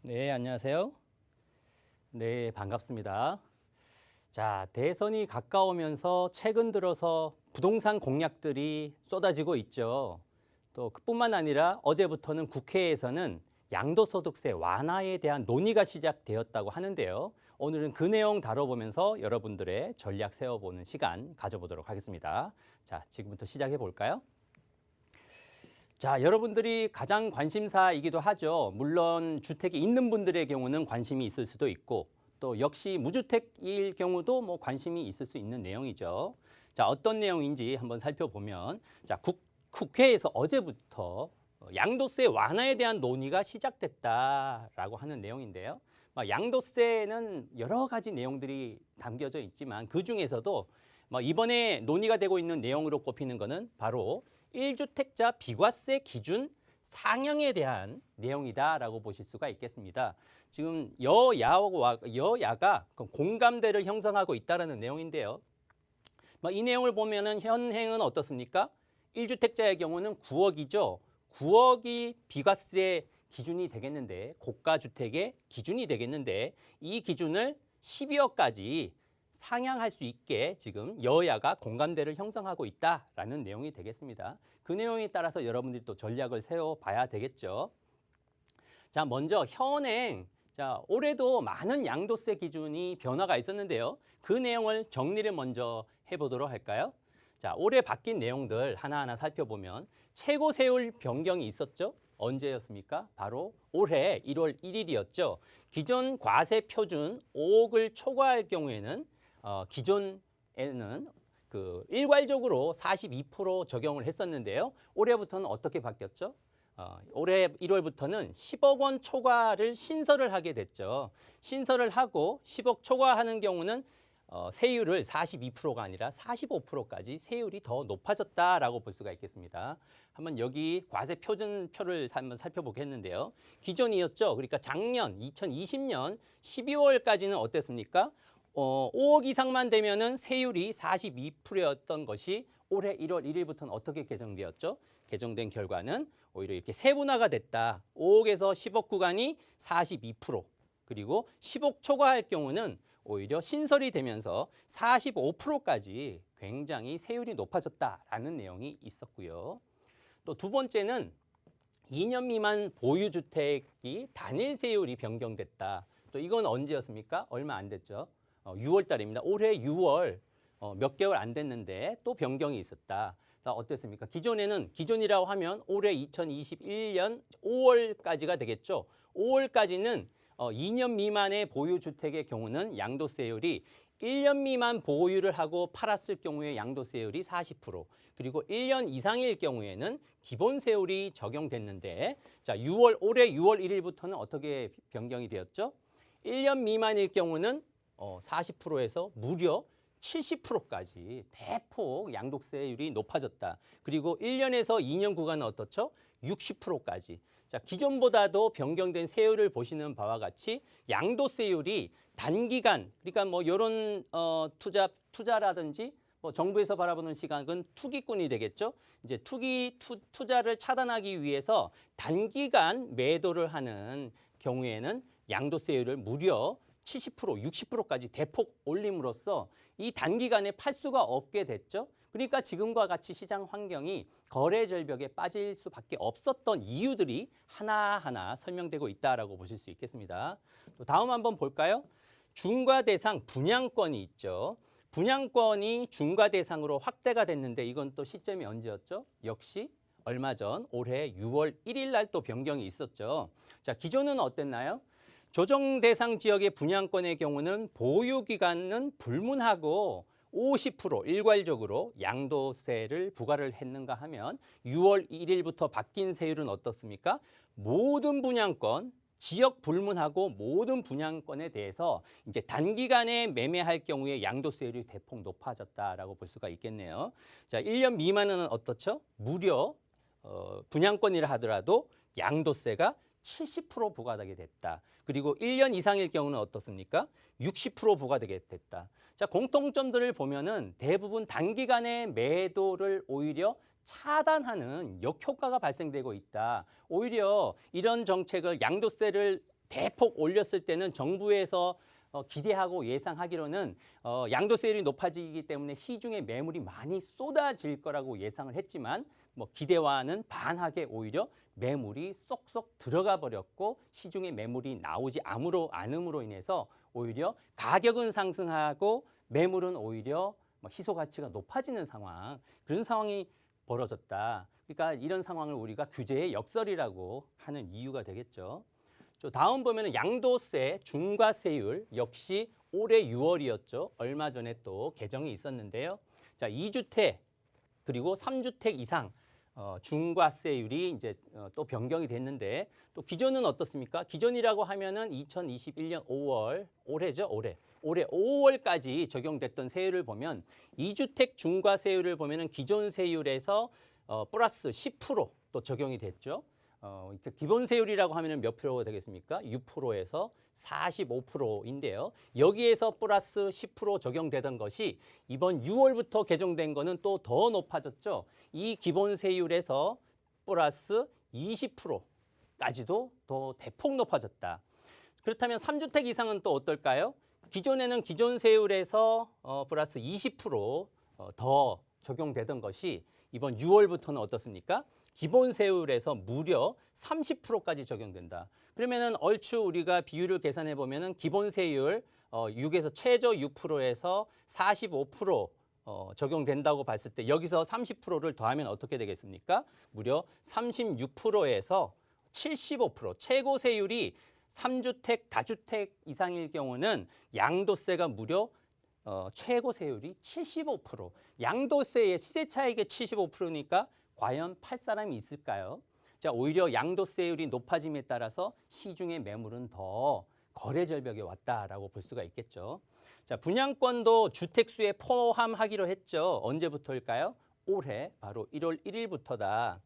네, 안녕하세요. 네, 반갑습니다. 자, 대선이 가까우면서 최근 들어서 부동산 공약들이 쏟아지고 있죠. 또 그뿐만 아니라 어제부터는 국회에서는 양도소득세 완화에 대한 논의가 시작되었다고 하는데요. 오늘은 그 내용 다뤄보면서 여러분들의 전략 세워보는 시간 가져보도록 하겠습니다. 자, 지금부터 시작해 볼까요? 자, 여러분들이 가장 관심사이기도 하죠. 물론 주택이 있는 분들의 경우는 관심이 있을 수도 있고 또 역시 무주택일 경우도 뭐 관심이 있을 수 있는 내용이죠. 자, 어떤 내용인지 한번 살펴보면 자, 국회에서 어제부터 양도세 완화에 대한 논의가 시작됐다라고 하는 내용인데요. 양도세는 여러 가지 내용들이 담겨져 있지만 그중에서도 이번에 논의가 되고 있는 내용으로 꼽히는 것은 바로 1주택자 비과세 기준 상향에 대한 내용이다라고 보실 수가 있겠습니다. 지금 여야가 공감대를 형성하고 있다라는 내용인데요. 이 내용을 보면은 현행은 어떻습니까? 1주택자의 경우는 9억이죠. 9억이 비과세 기준이 되겠는데 고가 주택의 기준이 되겠는데 이 기준을 12억까지 상향할 수 있게 지금 여야가 공감대를 형성하고 있다라는 내용이 되겠습니다. 그 내용에 따라서 여러분들이 또 전략을 세워봐야 되겠죠. 자, 먼저 현행, 자, 올해도 많은 양도세 기준이 변화가 있었는데요. 그 내용을 정리를 먼저 해보도록 할까요? 자, 올해 바뀐 내용들 하나하나 살펴보면 최고 세율 변경이 있었죠. 언제였습니까? 바로 올해 1월 1일이었죠. 기존 과세 표준 5억을 초과할 경우에는 기존에는 일괄적으로 42% 적용을 했었는데요. 올해부터는 어떻게 바뀌었죠? 올해 1월부터는 10억 원 초과를 신설을 하게 됐죠. 신설을 하고 10억 초과하는 경우는 세율을 42%가 아니라 45%까지 세율이 더 높아졌다라고 볼 수가 있겠습니다. 한번 여기 과세 표준표를 한번 살펴보겠는데요. 기존이었죠. 그러니까 작년 2020년 12월까지는 어땠습니까? 5억 이상만 되면은 세율이 42%였던 것이 올해 1월 1일부터는 어떻게 개정되었죠? 개정된 결과는 오히려 이렇게 세분화가 됐다. 5억에서 10억 구간이 42%, 그리고 10억 초과할 경우는 오히려 신설이 되면서 45%까지 굉장히 세율이 높아졌다라는 내용이 있었고요. 또 두 번째는 2년 미만 보유주택이 단일 세율이 변경됐다. 또 이건 언제였습니까? 얼마 안 됐죠. 6월 달입니다. 올해 6월 몇 개월 안 됐는데 또 변경이 있었다. 어땠습니까? 기존이라고 하면 올해 2021년 5월까지가 되겠죠. 5월까지는 2년 미만의 보유주택의 경우는 양도세율이 1년 미만 보유를 하고 팔았을 경우에 양도세율이 40%, 그리고 1년 이상일 경우에는 기본세율이 적용됐는데, 자, 올해 6월 1일부터는 어떻게 변경이 되었죠? 1년 미만일 경우는 40%에서 무려 70%까지 대폭 양도세율이 높아졌다. 그리고 1년에서 2년 구간은 어떻죠? 60%까지. 자, 기존보다도 변경된 세율을 보시는 바와 같이 양도세율이 단기간, 그러니까 뭐 이런 투자라든지 정부에서 바라보는 시각은 투기꾼이 되겠죠. 이제 투자를 차단하기 위해서 단기간 매도를 하는 경우에는 양도세율을 무려 70%, 60%까지 대폭 올림으로써 이 단기간에 팔 수가 없게 됐죠. 그러니까 지금과 같이 시장 환경이 거래 절벽에 빠질 수밖에 없었던 이유들이 하나하나 설명되고 있다라고 보실 수 있겠습니다. 또 다음 한번 볼까요? 중과 대상 분양권이 있죠. 분양권이 중과 대상으로 확대가 됐는데 이건 또 시점이 언제였죠? 역시 얼마 전 올해 6월 1일 날 또 변경이 있었죠. 자, 기존은 어땠나요? 조정 대상 지역의 분양권의 경우는 보유 기간은 불문하고 50% 일괄적으로 양도세를 부과를 했는가 하면 6월 1일부터 바뀐 세율은 어떻습니까? 모든 분양권, 지역 불문하고 모든 분양권에 대해서 이제 단기간에 매매할 경우에 양도세율이 대폭 높아졌다라고 볼 수가 있겠네요. 자, 1년 미만은 어떻죠? 무려 분양권이라 하더라도 양도세가 70% 부과되게 됐다. 그리고 1년 이상일 경우는 어떻습니까? 60% 부과되게 됐다. 자, 공통점들을 보면은 대부분 단기간에 매도를 오히려 차단하는 역효과가 발생되고 있다. 오히려 이런 정책을 양도세를 대폭 올렸을 때는 정부에서 기대하고 예상하기로는 양도세율이 높아지기 때문에 시중에 매물이 많이 쏟아질 거라고 예상을 했지만 뭐 기대와는 반하게 오히려 매물이 쏙쏙 들어가 버렸고 시중에 매물이 나오지 않음으로 인해서 오히려 가격은 상승하고 매물은 오히려 희소 가치가 높아지는 상황, 그런 상황이 벌어졌다. 그러니까 이런 상황을 우리가 규제의 역설이라고 하는 이유가 되겠죠. 다음 보면은 양도세 중과세율 역시 올해 6월이었죠. 얼마 전에 또 개정이 있었는데요. 자, 2주택 그리고 3주택 이상 중과세율이 이제 또 변경이 됐는데 또 기존은 어떻습니까? 기존이라고 하면은 2021년 5월, 올해죠, 올해 5월까지 적용됐던 세율을 보면 2주택 중과세율을 보면은 기존 세율에서 플러스 10%또 적용이 됐죠. 기본 세율이라고 하면 몇 프로 되겠습니까? 6%에서 45%인데요. 여기에서 플러스 10% 적용되던 것이 이번 6월부터 개정된 거는 또 더 높아졌죠. 이 기본 세율에서 플러스 20%까지도 더 대폭 높아졌다. 그렇다면 3주택 이상은 또 어떨까요? 기존에는 기존 세율에서 플러스 20%더 적용되던 것이 이번 6월부터는 어떻습니까? 기본 세율에서 무려 30%까지 적용된다. 그러면은 얼추 우리가 비율을 계산해 보면은 기본 세율 6에서 최저 6%에서 45% 적용된다고 봤을 때 여기서 30%를 더하면 어떻게 되겠습니까? 무려 36%에서 75%. 최고 세율이 3주택, 다주택 이상일 경우는 양도세가 무려 최고 세율이 75%. 양도세의 시세 차익의 75%니까 과연 팔 사람이 있을까요? 자, 오히려 양도세율이 높아짐에 따라서 시중의 매물은 더 거래 절벽에 왔다라고 볼 수가 있겠죠. 자, 분양권도 주택수에 포함하기로 했죠. 언제부터일까요? 올해 바로 1월 1일부터다.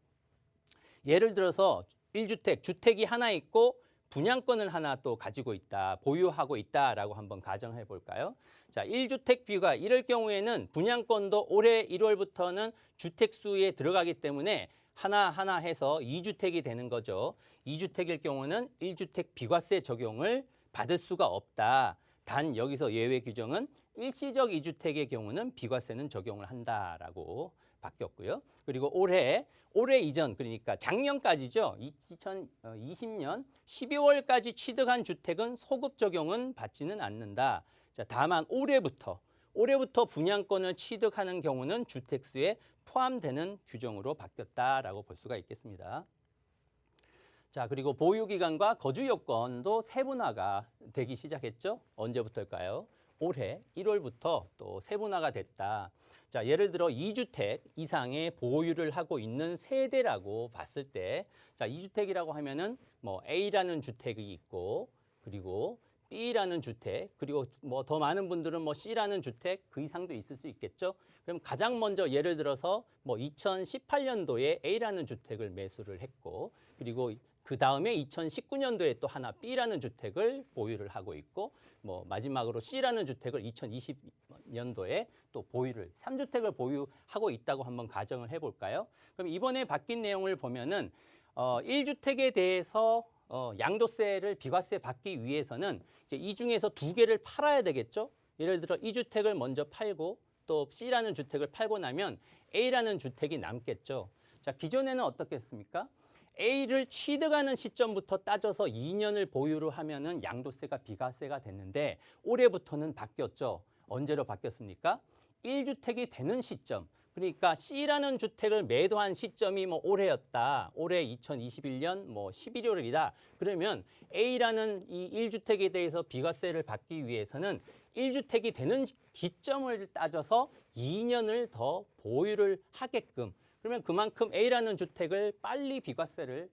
예를 들어서 1주택, 주택이 하나 있고 분양권을 하나 또 가지고 있다, 보유하고 있다라고 한번 가정해 볼까요? 자, 1주택 비유가 이럴 경우에는 분양권도 올해 1월부터는 주택수에 들어가기 때문에 하나하나 해서 2주택이 되는 거죠. 2주택일 경우는 1주택 비과세 적용을 받을 수가 없다. 단 여기서 예외 규정은 일시적 2주택의 경우는 비과세는 적용을 한다라고 바뀌었고요. 그리고 올해 이전, 그러니까 작년까지죠. 2020년 12월까지 취득한 주택은 소급 적용은 받지는 않는다. 자, 다만 올해부터 분양권을 취득하는 경우는 주택수에 포함되는 규정으로 바뀌었다라고 볼 수가 있겠습니다. 자, 그리고 보유기간과 거주 요건도 세분화가 되기 시작했죠. 언제부터일까요? 올해 1월부터 또 세분화가 됐다. 자, 예를 들어 2주택 이상의 보유를 하고 있는 세대라고 봤을 때, 자, 2주택이라고 하면은 뭐 A라는 주택이 있고, 그리고 B라는 주택, 그리고 뭐 더 많은 분들은 뭐 C라는 주택 그 이상도 있을 수 있겠죠. 그럼 가장 먼저 예를 들어서 뭐 2018년도에 A라는 주택을 매수를 했고, 그리고 그 다음에 2019년도에 또 하나 B라는 주택을 보유를 하고 있고, 뭐 마지막으로 C라는 주택을 2020년도에 또 3주택을 보유하고 있다고 한번 가정을 해볼까요? 그럼 이번에 바뀐 내용을 보면은 1주택에 대해서 양도세를 비과세 받기 위해서는 이제 이 중에서 두 개를 팔아야 되겠죠. 예를 들어 2주택을 먼저 팔고 또 C라는 주택을 팔고 나면 A라는 주택이 남겠죠. 자, 기존에는 어떻겠습니까? A를 취득하는 시점부터 따져서 2년을 보유를 하면은 양도세가 비과세가 됐는데 올해부터는 바뀌었죠. 언제로 바뀌었습니까? 1주택이 되는 시점. 그러니까 C라는 주택을 매도한 시점이 뭐 올해였다. 올해 2021년 뭐 11월이다. 그러면 A라는 이 1주택에 대해서 비과세를 받기 위해서는 1주택이 되는 기점을 따져서 2년을 더 보유를 하게끔, 그러면 그만큼 A라는 주택을 빨리 비과세를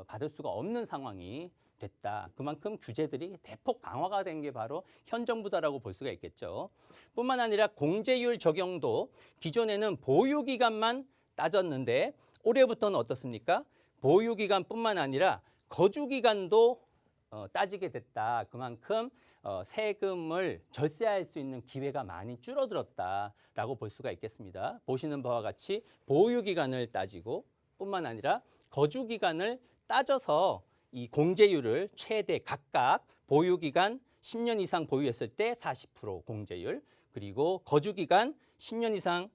받을 수가 없는 상황이 됐다. 그만큼 규제들이 대폭 강화가 된 게 바로 현 정부다라고 볼 수가 있겠죠. 뿐만 아니라 공제율 적용도 기존에는 보유기간만 따졌는데 올해부터는 어떻습니까? 보유기간뿐만 아니라 거주기간도 따지게 됐다. 그만큼 세금을 절세할 수 있는 기회가 많이 줄어들었다라고 볼 수가 있겠습니다. 보시는 바와 같이 보유기간을 따지고 뿐만 아니라 거주기간을 따져서 이 공제율을 최대 각각 보유기간 10년 이상 보유했을 때 40% 공제율, 그리고 거주기간 10년 이상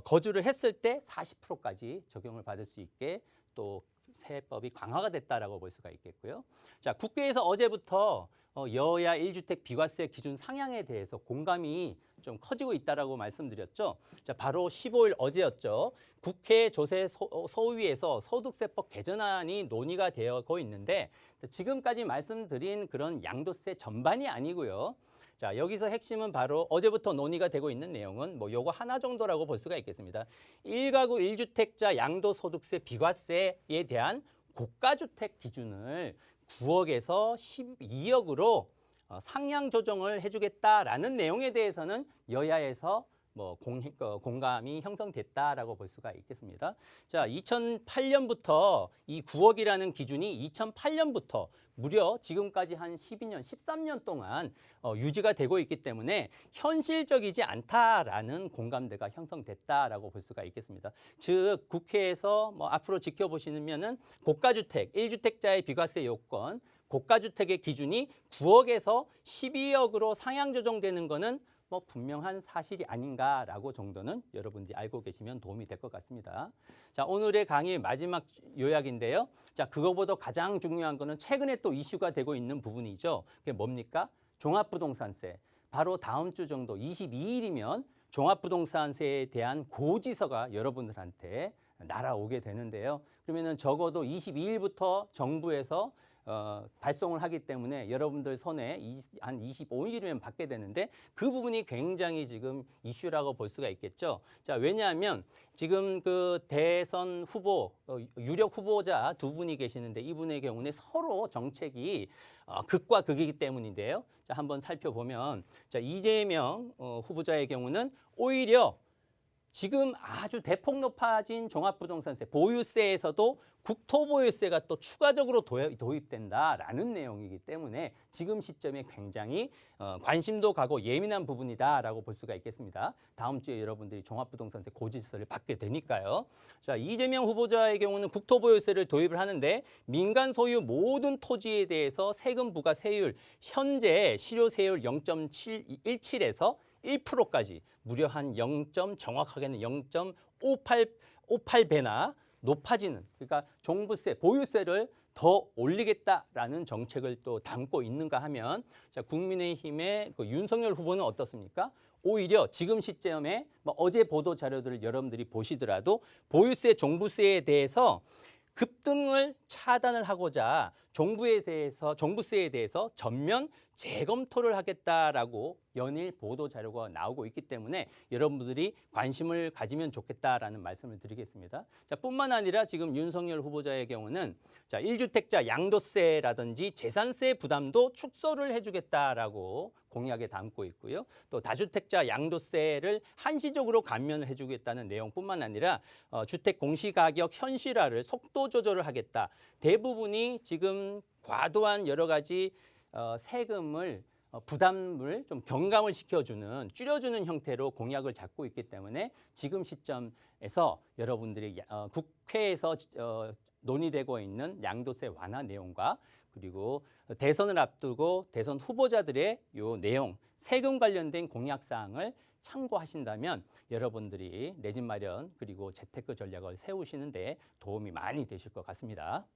거주를 했을 때 40%까지 적용을 받을 수 있게 또 세법이 강화가 됐다라고 볼 수가 있겠고요. 자, 국회에서 어제부터 여야 1주택 비과세 기준 상향에 대해서 공감이 좀 커지고 있다라고 말씀드렸죠. 자, 바로 15일 어제였죠. 국회 조세 소위에서 소득세법 개정안이 논의가 되고 있는데 지금까지 말씀드린 그런 양도세 전반이 아니고요. 자, 여기서 핵심은 바로 어제부터 논의가 되고 있는 내용은 뭐 요거 하나 정도라고 볼 수가 있겠습니다. 1가구 1주택자 양도소득세 비과세에 대한 고가주택 기준을 9억에서 12억으로 상향 조정을 해주겠다라는 내용에 대해서는 여야에서 뭐 공감이 형성됐다라고 볼 수가 있겠습니다. 자, 2008년부터 이 9억이라는 기준이 2008년부터 무려 지금까지 한 12년, 13년 동안 유지가 되고 있기 때문에 현실적이지 않다라는 공감대가 형성됐다라고 볼 수가 있겠습니다. 즉 국회에서 뭐 앞으로 지켜보시면은 고가주택, 1주택자의 비과세 요건, 고가주택의 기준이 9억에서 12억으로 상향 조정되는 거는 뭐 분명한 사실이 아닌가라고 정도는 여러분들이 알고 계시면 도움이 될 것 같습니다. 자, 오늘의 강의 마지막 요약인데요. 자, 그거보다 가장 중요한 거는 최근에 또 이슈가 되고 있는 부분이죠. 그게 뭡니까? 종합부동산세. 바로 다음 주 정도 22일이면 종합부동산세에 대한 고지서가 여러분들한테 날아오게 되는데요. 그러면은 적어도 22일부터 정부에서 발송을 하기 때문에 여러분들 손에 한 25일이면 받게 되는데 그 부분이 굉장히 지금 이슈라고 볼 수가 있겠죠. 자, 왜냐하면 지금 그 대선 후보, 유력 후보자 두 분이 계시는데 이분의 경우는 서로 정책이 극과 극이기 때문인데요. 자, 한번 살펴보면 자, 이재명 후보자의 경우는 오히려 지금 아주 대폭 높아진 종합부동산세, 보유세에서도 국토보유세가 또 추가적으로 도입된다라는 내용이기 때문에 지금 시점에 굉장히 관심도 가고 예민한 부분이다라고 볼 수가 있겠습니다. 다음 주에 여러분들이 종합부동산세 고지서를 받게 되니까요. 자, 이재명 후보자의 경우는 국토보유세를 도입을 하는데 민간 소유 모든 토지에 대해서 세금 부과 세율 현재 실효세율 0.17에서 1%까지 무려 한 정확하게는 0.58배나 높아지는, 그러니까 종부세, 보유세를 더 올리겠다라는 정책을 또 담고 있는가 하면 자, 국민의힘의 그 윤석열 후보는 어떻습니까? 오히려 지금 시점에 뭐 어제 보도 자료들을 여러분들이 보시더라도 보유세, 종부세에 대해서 급등을 차단을 하고자 종부세에 대해서 전면 재검토를 하겠다라고 연일 보도 자료가 나오고 있기 때문에 여러분들이 관심을 가지면 좋겠다라는 말씀을 드리겠습니다. 자, 뿐만 아니라 지금 윤석열 후보자의 경우는 자, 1주택자 양도세라든지 재산세 부담도 축소를 해주겠다라고 공약에 담고 있고요. 또 다주택자 양도세를 한시적으로 감면을 해주겠다는 내용뿐만 아니라 주택 공시가격 현실화를 속도 조절을 하겠다. 대부분이 지금 과도한 여러 가지 세금을 부담을 좀 경감을 시켜주는, 줄여주는 형태로 공약을 잡고 있기 때문에 지금 시점에서 여러분들이 국회에서 논의되고 있는 양도세 완화 내용과 그리고 대선을 앞두고 대선 후보자들의 요 내용, 세금 관련된 공약 사항을 참고하신다면 여러분들이 내 집 마련 그리고 재테크 전략을 세우시는 데 도움이 많이 되실 것 같습니다.